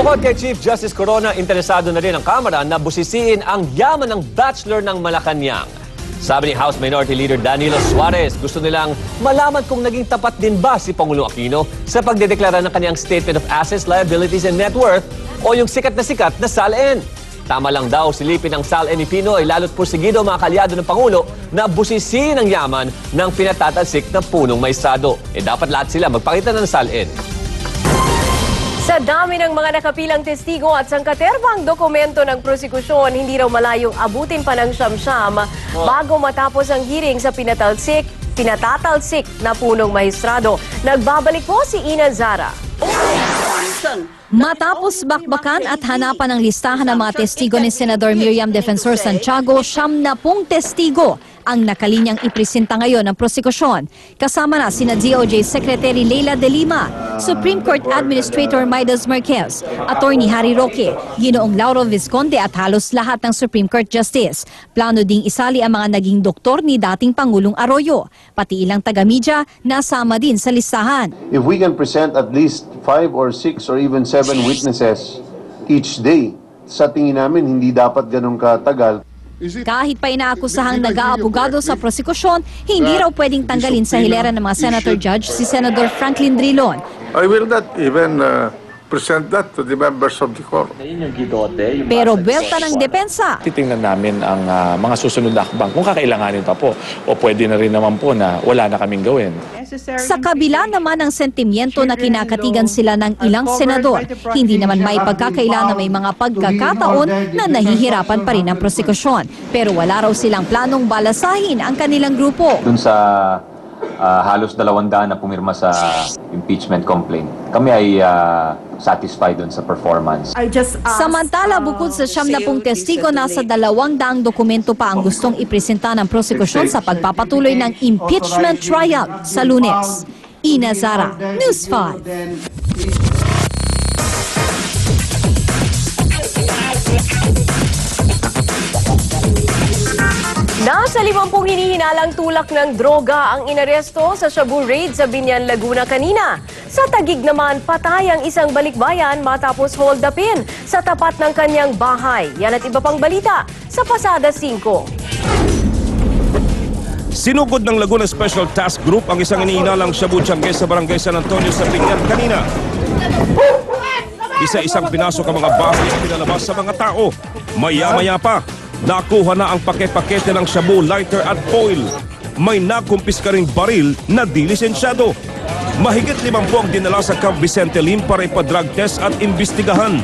Bukod kay Chief Justice Corona, interesado na rin ang Kamara na busisiin ang yaman ng bachelor ng Malacanang. Sabi ni House Minority Leader Danilo Suarez, gusto nilang malaman kung naging tapat din ba si Pangulo Aquino sa pagdedeklara ng kanyang Statement of Assets, Liabilities and Net Worth o yung sikat na SALN. Tama lang daw silipin ng SALN ni Pinoy, lalo't porsigido mga kalyado ng Pangulo na busisiin ang yaman ng pinatatalsik ng punong maestrado. Dapat lahat sila magpakita ng SALN. Sa dami ng mga nakapilang testigo at sangkaterbang dokumento ng prosekusyon, hindi raw malayong abutin pa ng siyam-siyam bago matapos ang hearing sa pinatatalsik na punong maestrado. Nagbabalik po si Ina Zara. Matapos bakbakan at hanapan ng listahan ng mga testigo ni Senador Miriam Defensor Santiago, 70 testigo ang nakalinyang ipresenta ngayon ng prosekusyon. Kasama na sina DOJ Secretary Leila De Lima, Supreme Court Administrator Midas Marquez, Attorney Harry Roque, Ginoong Lauro Vizconde at halos lahat ng Supreme Court Justice. Plano ding isali ang mga naging doktor ni dating Pangulong Arroyo. Pati ilang taga-media nasama din sa listahan. If we can present at least 5 or 6 or even 7 witnesses each day, sa tingin namin hindi dapat ganun katagal. Kahit pa inaakusahang nag-aabogado sa prosekusyon, hindi raw pwedeng tanggalin sa hilera ng mga Senator Judge si Senador Franklin Drilon. I will not even present that to the members of the court. Pero buwelta ng depensa. Titingnan namin ang mga susunod na hakbang kung kakailanganin pa po o pwede na rin naman po na wala na kaming gawin. Sa kabila naman ng sentimiento na kinakatigan sila ng ilang senador, hindi naman may pagkakailan na may mga pagkakataon na nahihirapan pa rin ang prosekusyon. Pero wala raw silang planong balasahin ang kanilang grupo. Dun sa halos 200 na pumirma sa impeachment complaint, kami ay satisfied dun sa performance. Samantala, bukod sa 70 testigo, nasa 200 dokumento pa ang gustong ipresenta ng prosekusyon sa pagpapatuloy ng impeachment trial sa Lunes. Ina Zara, News 5. Nasa 50 hinihinalang tulak ng droga ang inaresto sa Shabu Raid sa Binyan, Laguna kanina. Sa Taguig naman, patay ang isang balikbayan matapos hold upin sa tapat ng kanyang bahay. Yan at iba pang balita sa Pasada 5. Sinugod ng Laguna Special Task Group ang isang inihinalang Shabu Tiangge sa Barangay San Antonio sa Binyan kanina. Isa-isang pinasok ang mga bahay at pinalabas sa mga tao. Maya-maya pa, nakuha na ang pake-pakete ng shabu, lighter at foil. May nakumpiska ring baril na di lisensyado. Mahigit 50 ang dinala sa Camp Vicente Lim para ipa-drug test at imbestigahan.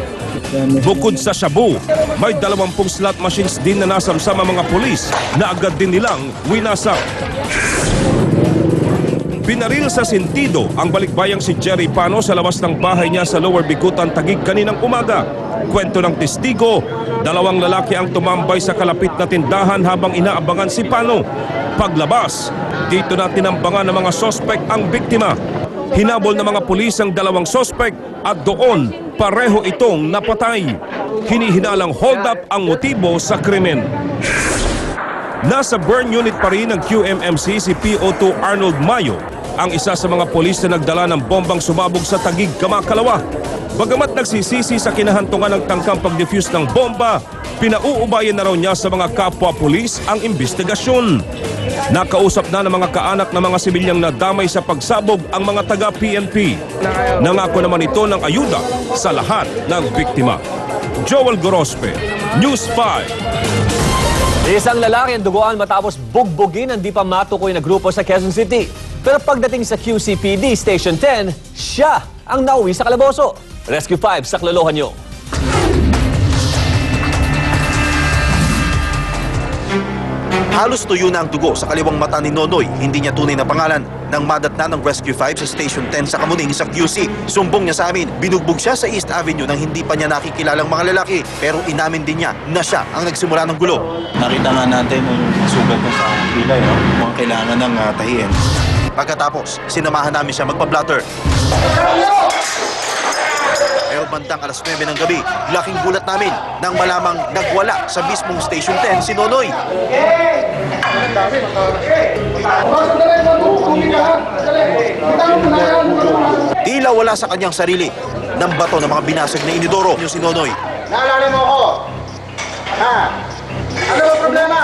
Bukod sa shabu, may 20 slot machines din na nasamsam ang mga pulis na agad din nilang winasak. Binaril sa sentido ang balikbayang si Jerry Pano sa labas ng bahay niya sa Lower Bikutan, Taguig kaninang umaga. Kwento ng testigo, 2 lalaki ang tumambay sa kalapit na tindahan habang inaabangan si Pano. Paglabas, dito na tinambangan ng mga sospek ang biktima. Hinabol ng mga pulis ang 2 sospek at doon pareho itong napatay. Hinihinalang hold up ang motibo sa krimen. Nasa burn unit pa rin ng QMMC si PO2 Arnold Mayo, ang isa sa mga pulis na nagdala ng bombang sumabog sa Taguig, Kamakalawa. Bagamat nagsisisi sa kinahantungan ng tangkang pag-defuse ng bomba, pinauubayan na raw niya sa mga kapwa-pulis ang investigasyon. Nakausap na ng mga kaanak ng mga sibilyang nadamay sa pagsabog ang mga taga-PNP. Nangako naman ito ng ayuda sa lahat ng biktima. Joel Gorospe, News 5. Isang lalaki ang duguan matapos bugbugin ang di pa matukoy na grupo sa Quezon City. Pero pagdating sa QCPD Station 10, siya ang nauwi sa kalaboso. Rescue 5 sa klolohan nyo. Halos tuyo na ang dugo sa kaliwang mata ni Nonoy, hindi niya tunay na pangalan. Nang madatna ng Rescue 5 sa Station 10 sa Kamuning sa QC, sumbong niya sa amin, binugbog siya sa East Avenue nang hindi pa niya nakikilalang mga lalaki. Pero inamin din niya na siya ang nagsimula ng gulo. Nakita nga natin yung sugat mo sa pilay, no? Mukhang kailangan ng tahiin. Pagkatapos, sinamahan namin siya magpa-blatter. Pero bandang alas 9 ng gabi, laking gulat namin nang malamang nagwala sa mismong Station 10 si Nonoy. Tila wala sa kanyang sarili. ng bato ng mga binasag na inidoro. Yung si Nonoy. Naalala mo ako? Ha? Ano ba problema?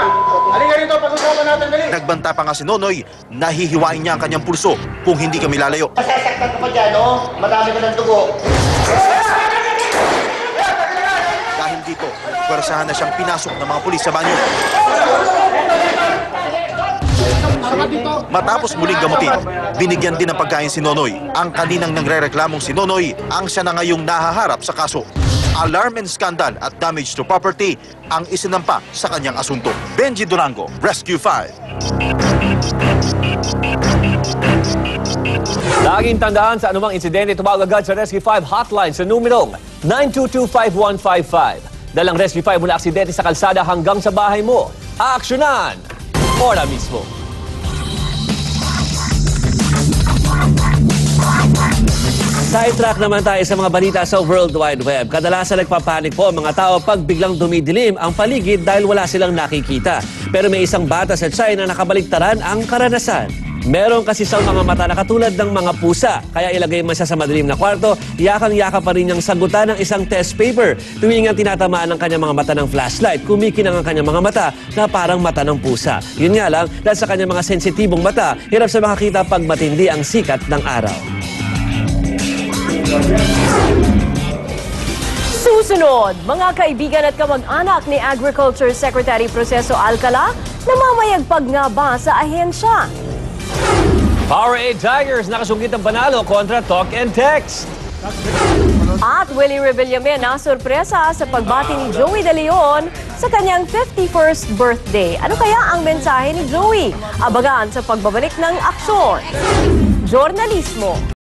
Halika rito, pag-usapan natin dali. Nagbanta pa nga si Nonoy, nahihiwain niya ang kanyang pulso kung hindi kami lalayo. Masasaktan ka pa dyan, no? Madami ka ng dugo. Dahil dito, pwersahan na siyang pinasok ng mga pulis sa banyo. Matapos muling gamutin, binigyan din ng pagkain si Nonoy. Ang kaninang nangrereklamong si Nonoy ang siya na ngayong nahaharap sa kaso. Alarm and scandal at damage to property ang isinampa sa kanyang asunto. Benji Durango, Rescue 5. Laging tandaan sa anumang insidente, tumawag agad sa Rescue 5 hotline sa numerong 922-5155. Dalang Rescue 5 mula aksidente sa kalsada hanggang sa bahay mo. Aaksyonan! Ora mismo. Sidetrack naman tayo sa mga balita sa World Wide Web. Kadalasan nagpapanik po ang mga tao pag biglang dumidilim ang paligid dahil wala silang nakikita. Pero may isang bata sa China na nakabaligtaran ang karanasan. Meron kasi sa mga mata na katulad ng mga pusa. Kaya ilagay man siya sa madilim na kwarto, yakang-yaka pa rin niyang sagutan ng isang test paper. Tuwing ang tinatamaan ng kanyang mga mata ng flashlight, kumikinang ang kanyang mga mata na parang mata ng pusa. Yun nga lang, dahil sa kanyang mga sensitibong mata, hirap siya makakita pag matindi ang sikat ng araw. Susunod, mga kaibigan at kamag-anak ni Agriculture Secretary Proceso Alcala namamayagpag nga ba sa ahensya? Powerade Tigers nakasungkit ang panalo kontra Talk and Text. At Willie Revillame na sorpresa sa pagbati ni Joey De Leon sa kanyang 51st birthday. Ano kaya ang mensahe ni Joey? Abagaan sa pagbabalik ng aksyon. Journalismo.